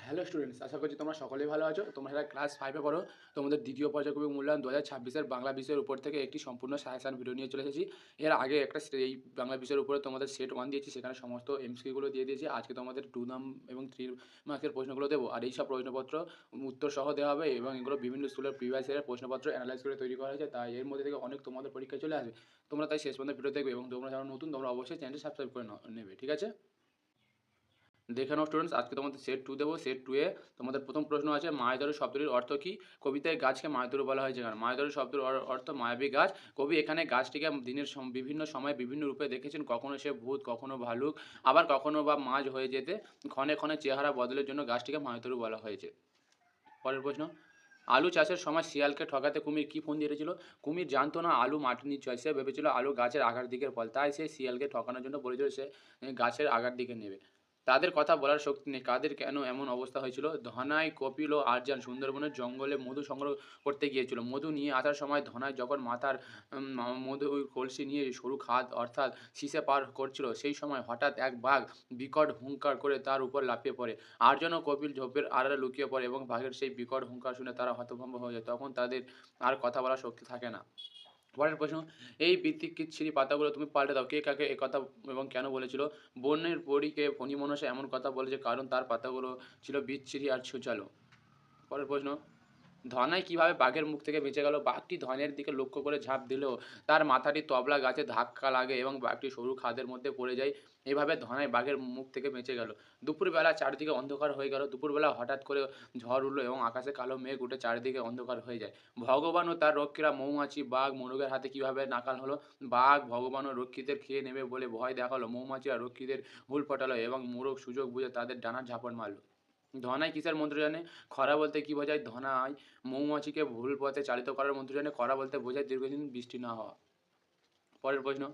Hello students, আশা করছি তোমরা সকলেই ভালো আছো। তোমরা যারা ক্লাস 5-এ পড়ো, তোমাদের দ্বিতীয় পর্যায়ক্রমিক মূল্যায়ন 2026-এর বাংলা বিষয়ের উপর থেকে একটি সম্পূর্ণ সাজেশন ভিডিও নিয়ে চলে এসেছি। এর আগে একটা এই বাংলা বিষয়ের উপরে তোমাদের সেট 1 দিয়েছি, সেখানে সমস্ত এমসিকিউগুলো দিয়ে দিয়েছি। আজকে তোমাদের 2 এবং 3 মার্কের প্রশ্নগুলো দেবো, আর এই সব প্রশ্নপত্র উত্তর সহ দেওয়া হবে এবং এগুলো বিভিন্ন স্কুলের প্রিভিয়াস ইয়ারের প্রশ্নপত্র অ্যানালাইজ করে তৈরি করা হয়েছে। তাই এর মধ্যে থেকে অনেক তোমাদের পরীক্ষায় চলে আসবে। তোমরা তাই শেষ পর্যন্ত ভিডিও দেখবে এবং তোমরা যারা নতুন, তোমরা অবশ্যই চ্যানেলটি সাবস্ক্রাইব করে নেবে, ঠিক আছে? দেখে নাও স্টুডেন্টস, আজকে তোমাদের সেট 2 দেবো। সেট 2 এ তোমাদের প্রথম প্রশ্ন আছে, মায়াদরু শব্দটির অর্থ কী? কবিতায় গাছকে মায়াদরু বলা হয়েছে কেন? মায়াদরু শব্দের অর্থ মায়াবী গাছ। কবি এখানে গাছটিকে দিনের বিভিন্ন সময়ে বিভিন্ন রূপে দেখেছেন, কখনো সে ভূত, কখনো ভালুক, আবার কখনো বা মাছ হয়ে যেতে ক্ষণে ক্ষণে চেহারা বদলের জন্য গাছটিকে মায়াদরু বলা হয়েছে। পরের প্রশ্ন, আলু চাষের সময় শিয়ালকে ঠকাতে কুমির কী ফন্দি এঁটেছিল? কুমির জানতো না আলু মাটির নিচে হয়, সে ভেবেছিল আলু গাছের আগার দিকের ফল, তাই সে শিয়ালকে ঠকানোর জন্য বলেছিল সে গাছের আগার দিকে নেবে। তাদের কথা বলার শক্তি নেই, কাদের কেন এমন অবস্থা হয়েছিল? ধনাই, কপিল ও আরজান সুন্দরবনের জঙ্গলে মধু সংগ্রহ করতে গিয়েছিল। মধু নিয়ে আসার সময় ধনাই যখন মাথার মধু কলসি নিয়ে সরু খাদ অর্থাৎ শীষে পার করছিল, সেই সময় হঠাৎ এক বাঘ বিকট হুঙ্কার করে তার উপর লাফিয়ে পড়ে। আরজন ও কপিল ঝোপের আড়ালে লুকিয়ে পড়ে এবং বাঘের সেই বিকট হুঙ্কার শুনে তারা হতভম্ব হয়ে যায়। তখন তাদের আর কথা বলার শক্তি থাকে না। পরের প্রশ্ন, এই বিচিত্রছিরি পাতাগুলো তুমি পাল্টে দাও। কে কাকে একথা এবং কেন বলেছিল? বনের পরীকে ফণিমনসা এমন কথা বলেছে কারণ তার পাতাগুলো ছিল বিচ্ছিরি আর ছুচালো। পরের প্রশ্ন, ধনাই কিভাবে বাঘের মুখ থেকে বেঁচে গেল? বাঘটি ধনের দিকে লক্ষ্য করে ঝাঁপ দিলেও তার মাথাটি তবলা গাছে ধাক্কা লাগে এবং বাঘটি সরু খাদের মধ্যে পড়ে যায়। এভাবে ধনাই বাঘের মুখ থেকে বেঁচে গেল। দুপুরবেলা চারদিকে অন্ধকার হয়ে গেল। দুপুরবেলা হঠাৎ করে ঝড় উঠল এবং আকাশে কালো মেঘ উঠে চারিদিকে অন্ধকার হয়ে যায়। ভগবান ও তার রক্ষীরা মৌমাছি, বাঘ, মোরগের হাতে কিভাবে নাকাল হলো? বাঘ ভগবান ও রক্ষীদের খেয়ে নেবে বলে ভয় দেখালো। মৌমাছিরা রক্ষীদের হুল ফটালো এবং মোরগ সুযোগ বুঝে তাদের ডানার ঝাপট মারল। ধনাই কিসের মন্ত্র জানে? খরা বলতে কি বোঝায়? ধনাই মৌমাছিকে ভুল পথে চালিত করার মন্ত্র জানে। খরা বলতে বোঝায় দীর্ঘদিন বৃষ্টি না হওয়া। পরের প্রশ্ন,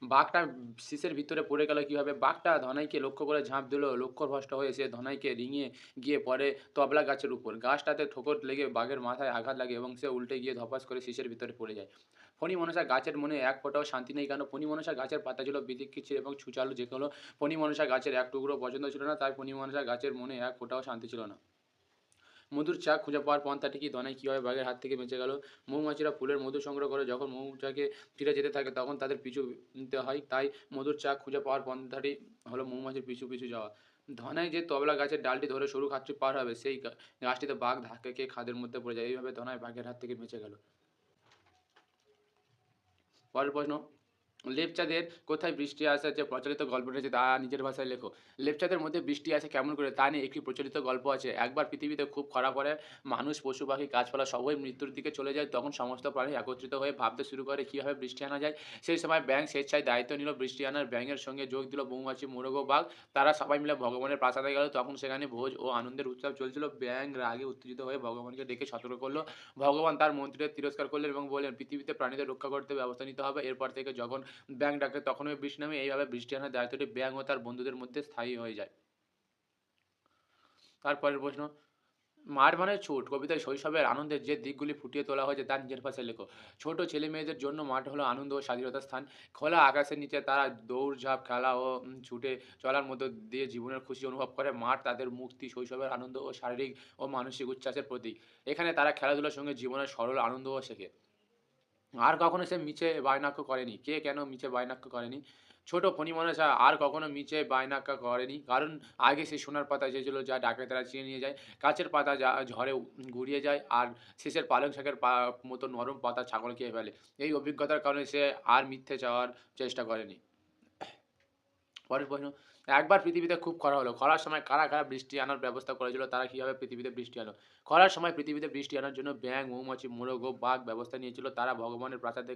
বাঘটা শিসের ভিতরে পড়ে গেল কিভাবে? বাঘটা ধনাইকে লক্ষ্য করে ঝাঁপ দিল, লক্ষ্যভ্রষ্ট হয়ে সে ধনাইকে ডিঙিয়ে গিয়ে পড়ে তবলা গাছের উপর। গাছটাতে ঠোকর লেগে বাঘের মাথায় আঘাত লাগে এবং সে উল্টে গিয়ে ধপাস করে শিসের ভিতরে পড়ে যায়। ফণিমনসা গাছের মনে এক ফোঁটাও শান্তি নেই কেন? ফণিমনসা গাছের পাতা ছিল বিচিত্রছিরি এবং ছুচালো, যেগুলো ফণিমনসা গাছের এক টুকরো পছন্দ ছিল না, তাই ফণিমনসা গাছের মনে এক ফোঁটাও শান্তি ছিল না। মধুর চাক খুঁজে পাওয়ার পন্থাটি কি? ধনাই কীভাবে বাঘের হাত থেকে বেঁচে গেল? মৌমাছিরা ফুলের মধু সংগ্রহ করে যখন মৌচাকে ফিরে যেতে থাকে তখন তাদের পিছু নিতে হয়, তাই মধুর চাক খুঁজে পাওয়ার পন্থাটি হলো মৌমাছির পিছু পিছু যাওয়া। ধনাই যে তবলা গাছের ডালটি ধরে সরু খাদটি পার হবে, সেই গাছটিতে বাঘ ধাক্কা খেয়ে খাদের মধ্যে পড়ে যায়। এইভাবে ধনাই বাঘের হাত থেকে বেঁচে গেল। পরের প্রশ্ন, লেপচাঁদের কোথায় বৃষ্টি আসে যে প্রচলিত গল্প রয়েছে তা নিজের ভাষায় লেখো। লেপচাঁদের মধ্যে বৃষ্টি আসে কেমন করে তা নিয়ে একটি প্রচলিত গল্প আছে। একবার পৃথিবীতে খুব খরা পড়ে, মানুষ, পশু পাখি, গাছপালা সবই মৃত্যুর দিকে চলে যায়। তখন সমস্ত প্রাণী একত্রিত হয়ে ভাবতে শুরু করে কীভাবে বৃষ্টি আনা যায়। সেই সময় ব্যাঙ স্বেচ্ছায় দায়িত্ব নিল বৃষ্টি আনার। ব্যাঙের সঙ্গে যোগ দিল মৌমাছি, মোরগ ও বাঘ। তারা সবাই মিলে ভগবানের প্রাসাদে গেল। তখন সেখানে ভোজ ও আনন্দের উৎসব চলছিল। ব্যাঙ রাগে উত্তেজিত হয়ে ভগবানকে ডেকে সতর্ক করলো। ভগবান তার মন্ত্রীদের তিরস্কার করলেন এবং বললেন পৃথিবীতে প্রাণীদের রক্ষা করতে ব্যবস্থা নিতে হবে। এরপর থেকে যখন ব্যাঙ ডাকে তখনই বৃষ্টি নামে। এইভাবে বৃষ্টি আনার দায়িত্বটি ব্যাঙ ও তার বন্ধুদের মধ্যে স্থায়ী হয়ে যায়। তারপরের প্রশ্ন, মাঠ মানে ছোট কবিতায় শৈশবের আনন্দের যে দিকগুলি ফুটিয়ে তোলা হয়েছে তা নিজের ভাষায় লেখো। ছোট ছেলে মেয়েদের জন্য মাঠ হলো আনন্দ ও স্বাধীনতার স্থান। খোলা আকাশের নিচে তারা দৌড়ঝাঁপ, খেলা ও ছুটে চলার মধ্য দিয়ে জীবনের খুশি অনুভব করে। মাঠ তাদের মুক্তি, শৈশবের আনন্দ ও শারীরিক ও মানসিক উচ্ছ্বাসের প্রতীক। এখানে তারা খেলাধুলার সঙ্গে জীবনের সরল আনন্দও শেখে। আর কখনো সে মিছে বায়নাক্য করেনি। কে কেন মিছে বায়নাক্য করেনি? ছোট ফণিমনসা আর কখনো মিছে বায়নাক্কা করেনি। কারণ আগে সে সোনার পাতা চেয়েছিল যা ডাকাতেরা ছিনিয়ে নিয়ে যায়। গাছের পাতা যা ঝড়ে গুঁড়িয়ে যায় আর শেষের পালং শাকের মতো নরম পাতা ছাগল খেয়ে ফেলে। এই অভিজ্ঞতার কারণে সে আর মিথ্যে চাওয়ার চেষ্টা করেনি। পরের প্রশ্ন, একবার পৃথিবীতে খুব খরা হলো। খরার সময় কারা কারা বৃষ্টি আনার ব্যবস্থা করেছিল? তারা কীভাবে পৃথিবীতে বৃষ্টি আনো? খরার সময় পৃথিবীতে বৃষ্টি আনার জন্য ব্যাঙ, মৌমাছি, মোরগ ও বাঘ ব্যবস্থা নিয়েছিল। তারা ভগবানের প্রাসাদের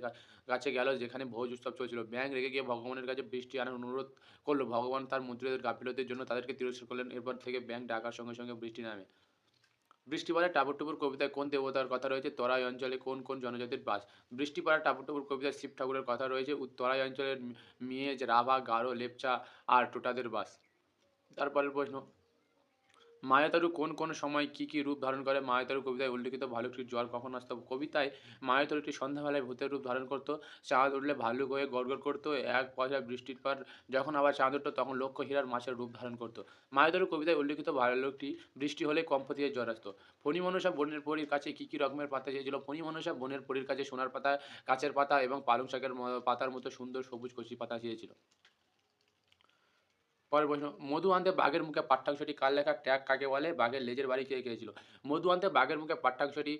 কাছে গেল যেখানে ভোজ উৎসব চলছিল। ব্যাঙ রেগে গিয়ে ভগবানের কাছে বৃষ্টি আনার অনুরোধ করলো। ভগবান তার মন্ত্রীদের গাফিলতির জন্য তাদেরকে তিরস্কার করলেন। এরপর থেকে ব্যাঙ ডাকার সঙ্গে সঙ্গে বৃষ্টি নামে। বৃষ্টি পড়ে টাপুর টুপুর কবিতায় কোন দেবতার কথা রয়েছে? তরাই অঞ্চলে কোন কোন জনজাতির বাস? বৃষ্টি পড়া টাপুর টুপুর কবিতায় শিব ঠাকুরের কথা রয়েছে। তরাই অঞ্চলের মেয়ে, রাভা, গারো, লেপচা আর টোটাদের বাস। তারপরের প্রশ্ন, মায়াতারু কোন, কোন সময় কি, কি রূপ ধারণ করে? মায়াতারু কবিতায় উল্লিখিত ভালুকটির জ্বর কখন আসতো? কবিতায় মায়াতারুটি সন্ধ্যাবেলায় ভূতের রূপ ধারণ করত। চাঁদ উঠলে ভাল্লুক হয়ে গড়গড় করত। এক পয়সা বৃষ্টির পর যখন আবার চাঁদ উঠত তখন লক্ষ হীরার মাছের রূপ ধারণ করত। মায়াতারু কবিতায় উল্লিখিত ভাল্লুকটি বৃষ্টি হলেই কম্প দিয়ে জ্বর আসতো। ফণী মনসা বনের পরীর কাছে কি, কি রকমের পাতা চেয়েছিল? ফণী মনসা বনের পরীর কাছে সোনার পাতা, গাছের পাতা এবং পালং শাকের পাতার মতো সুন্দর সবুজ কচি পাতা চেয়েছিল। পরের প্রশ্ন, মধু আনতে বাঘের মুখে পাঠ্যাংশটি কার লেখা? ট্যাগ কাকে বলে? বাঘের লেজের বাড়ি কে এঁকেছিল? মধু আনতে বাঘের মুখে পাঠ্যাংশটি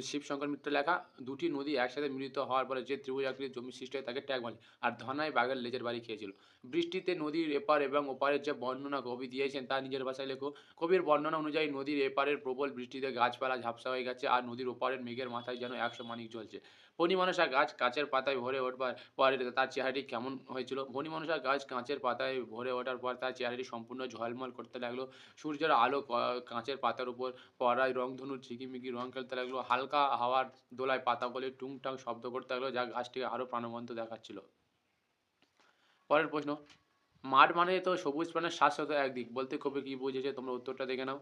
শিবশঙ্কর মিত্রের লেখা। দুটি নদী একসাথে মিলিত হওয়ার পরে যে ত্রিভুজ আকৃতির জমি সৃষ্টি হয় তাকে ট্যাগ বলে। আর ধনায় বাঘের লেজের বাড়ি খেয়েছিল। বৃষ্টিতে নদীর এপার এবং ওপারের যে বর্ণনা কবি দিয়েছেন তা নিজের ভাষায় লেখো। কবির বর্ণনা অনুযায়ী নদীর এপারের প্রবল বৃষ্টিতে গাছপালা ঝাপসা হয়ে গেছে আর নদীর ওপারের মেঘের মাথায় যেন 100 মানিক জ্বলছে। ফণীমনসা গাছ কাঁচের পাতায় ভরে উঠবার পরে তার চেহারাটি কেমন হয়েছিল? ফণীমনসা গাছ কাঁচের পাতায় ভরে ওঠার পর তার চেহারাটি সম্পূর্ণ ঝলমল করতে লাগলো। সূর্যের আলো কাঁচের পাতার উপর পড়ায় রংধনুর ঝিকিমিকি রং খেলতে লাগলো। হালকা হাওয়ার দোলায় পাতাগুলি টুংটাং শব্দ করতে লাগলো, যা গাছটিকে আরো প্রাণবন্ত দেখাচ্ছিল। পরের প্রশ্ন, মাঠ মানে তো সবুজ প্রাণের শাশ্বত একদিক বলতে কবি কি বুঝেছে? তোমরা উত্তরটা দেখে নাও।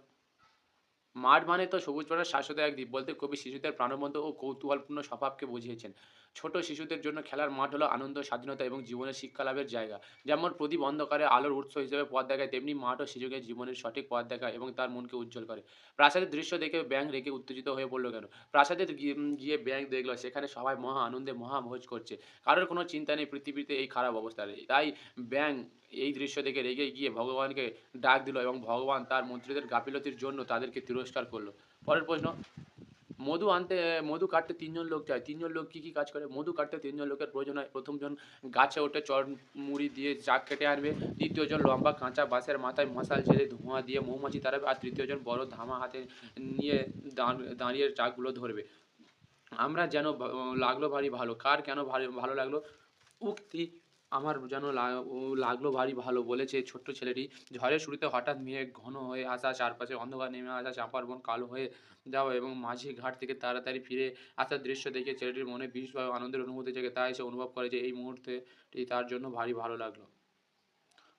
মাঠ মানে তো সবুজ প্রাণের শাশ্বত এক দ্বীপ বলতে কবি শিশুদের প্রাণবন্ত ও কৌতূহলপূর্ণ স্বভাবকে বুঝিয়েছেন। ছোট শিশুদের জন্য খেলার মাঠ হলো আনন্দ, স্বাধীনতা এবং জীবনের শিক্ষা লাভের জায়গা। যেমন প্রদীপ অন্ধকারে আলোর উৎস হিসেবে পথ দেখায়, তেমনি মাঠও শিশুকে জীবনের সঠিক পথ দেখায় এবং তার মনকে উজ্জ্বল করে। প্রাসাদের দৃশ্য দেখে ব্যাঙ রেগে উত্তেজিত হয়ে পড়লো কেন? প্রাসাদের গিয়ে ব্যাঙ দেখলো সেখানে সবাই মহা আনন্দে মহাভোজ করছে। কারোর কোনো চিন্তা নেই পৃথিবীতে এই খারাপ অবস্থা নেই। তাই ব্যাঙ এই দৃশ্য দেখে রেগে গিয়ে ভগবানকে ডাক দিল এবং ভগবান তার মন্ত্রীদের গাফিলতির জন্য তাদেরকে তিরস্কার করলো। পরের প্রশ্ন, মধু আনতে মধু কাটতে ৩ জন লোক চায়। ৩ জন লোক কি, কি কাজ করে? মধু কাটতে ৩ জন লোকের প্রয়োজন হয়। ১ম জন গাছে ওঠে মুড়ি দিয়ে চাক কেটে আনবে। ২য় জন লম্বা কাঁচা বাঁশের মাথায় মশাল জ্বেলে ধোঁয়া দিয়ে মৌমাছি তাড়াবে। আর ৩য় জন বড় ধামা হাতে নিয়ে দাঁড়িয়ে চাকগুলো ধরবে। আমরা যেন লাগলো ভারী ভালো। কার কেন ভালো লাগলো? উক্তি আমার যেন লাগলো ভারী ভালো বলেছে ছোট্ট ছেলেটি। ঝড়ের শুরুতে হঠাৎ মেঘ ঘন হয়ে আসা, চারপাশে অন্ধকার নেমে আসা, চাঁপার বন কালো হয়ে যাওয়া এবং মাঝি ঘাট থেকে তাড়াতাড়ি ফিরে আসার দৃশ্য দেখে ছেলেটির মনে ভীষণ আনন্দের অনুভূতি জাগে। তাই সে অনুভব করে যে এই মুহূর্তটি তার জন্য ভারী ভালো লাগলো।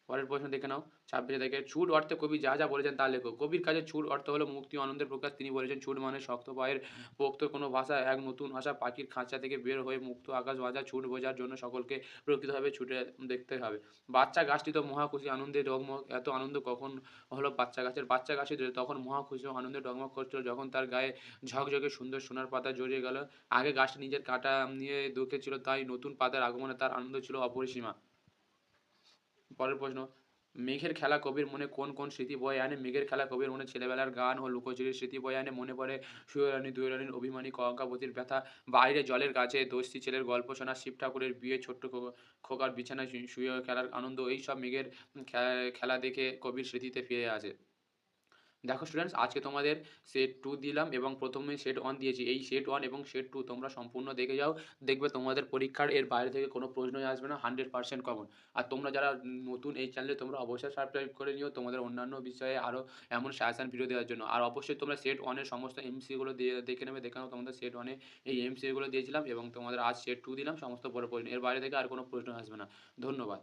পরের প্রশ্ন দেখে নাও। ২৬ থেকে ছুট অর্থে কবি যা, যা বলেছেন তা লেখো। কবির কাছে ছুট অর্থ হলো মুক্তি ও আনন্দের প্রকাশ। তিনি বলেছেন ছুট মানে শক্ত পায়ের পোক্ত কোনো ভাষা, এক নতুন আসা পাখির খাঁচা থেকে বের হয়ে মুক্ত আকাশ ভাজা। ছুট বোঝার জন্য সকলকে প্রকৃতভাবে ছুটে দেখতে হবে। বাচ্চা গাছটি তো মহা খুশি আনন্দে ডগমগ। এত আনন্দ কখন হলো বাচ্চা গাছের? বাচ্চা গাছটি তখন মহা খুশি ও আনন্দে ডগমগ করছিল যখন তার গায়ে ঝকঝকে সুন্দর সোনার পাতা জড়িয়ে গেল। আগে গাছটি নিজের কাঁটা নিয়ে দুঃখে ছিল, তাই নতুন পাতার আগমনে তার আনন্দ ছিল অপরিসীমা। পরের প্রশ্ন, মেঘের খেলা কবির মনে কোন, কোন স্মৃতি বয়ে আনে? মেঘের খেলা কবির মনে ছেলেবেলার গান ও লুকোচুরির স্মৃতি বয়ে আনে। মনে পড়ে সুয়োরানী, দুয়োরানীর অভিমানী কঙ্কাবতীর ব্যথা, বাইরে জলের কাছে দস্যি ছেলের গল্প শোনা, শিব ঠাকুরের বিয়ে, ছোট্ট খোকার বিছানায় শুয়ে খেলার আনন্দ। এইসব মেঘের খেলা দেখে কবির স্মৃতিতে ফিরে আসে। দেখো স্টুডেন্টস, আজকে তোমাদের সেট 2 দিলাম এবং প্রথমে সেট 1 দিয়েছি। এই সেট 1 এবং সেট 2 তোমরা সম্পূর্ণ দেখে যাও। দেখবে তোমাদের পরীক্ষার এর বাইরে থেকে কোনো প্রশ্নই আসবে না, 100% কমন। আর তোমরা যারা নতুন এই চ্যানেলে, তোমরা অবশ্যই সাবস্ক্রাইব করে নিও তোমাদের অন্যান্য বিষয়ে আরও এমন সাজেশন ভিডিও দেওয়ার জন্য। আর অবশ্যই তোমরা সেট 1 এর সমস্ত এমসিকিউ দেখে নেবে। দেখে নাও তোমাদের সেট 1 এ এই এমসিকিউ দিয়েছিলাম এবং তোমাদের আজ সেট 2 দিলাম। সমস্ত বড় প্রশ্ন, এর বাইরে থেকে আর কোনো প্রশ্ন আসবে না। ধন্যবাদ।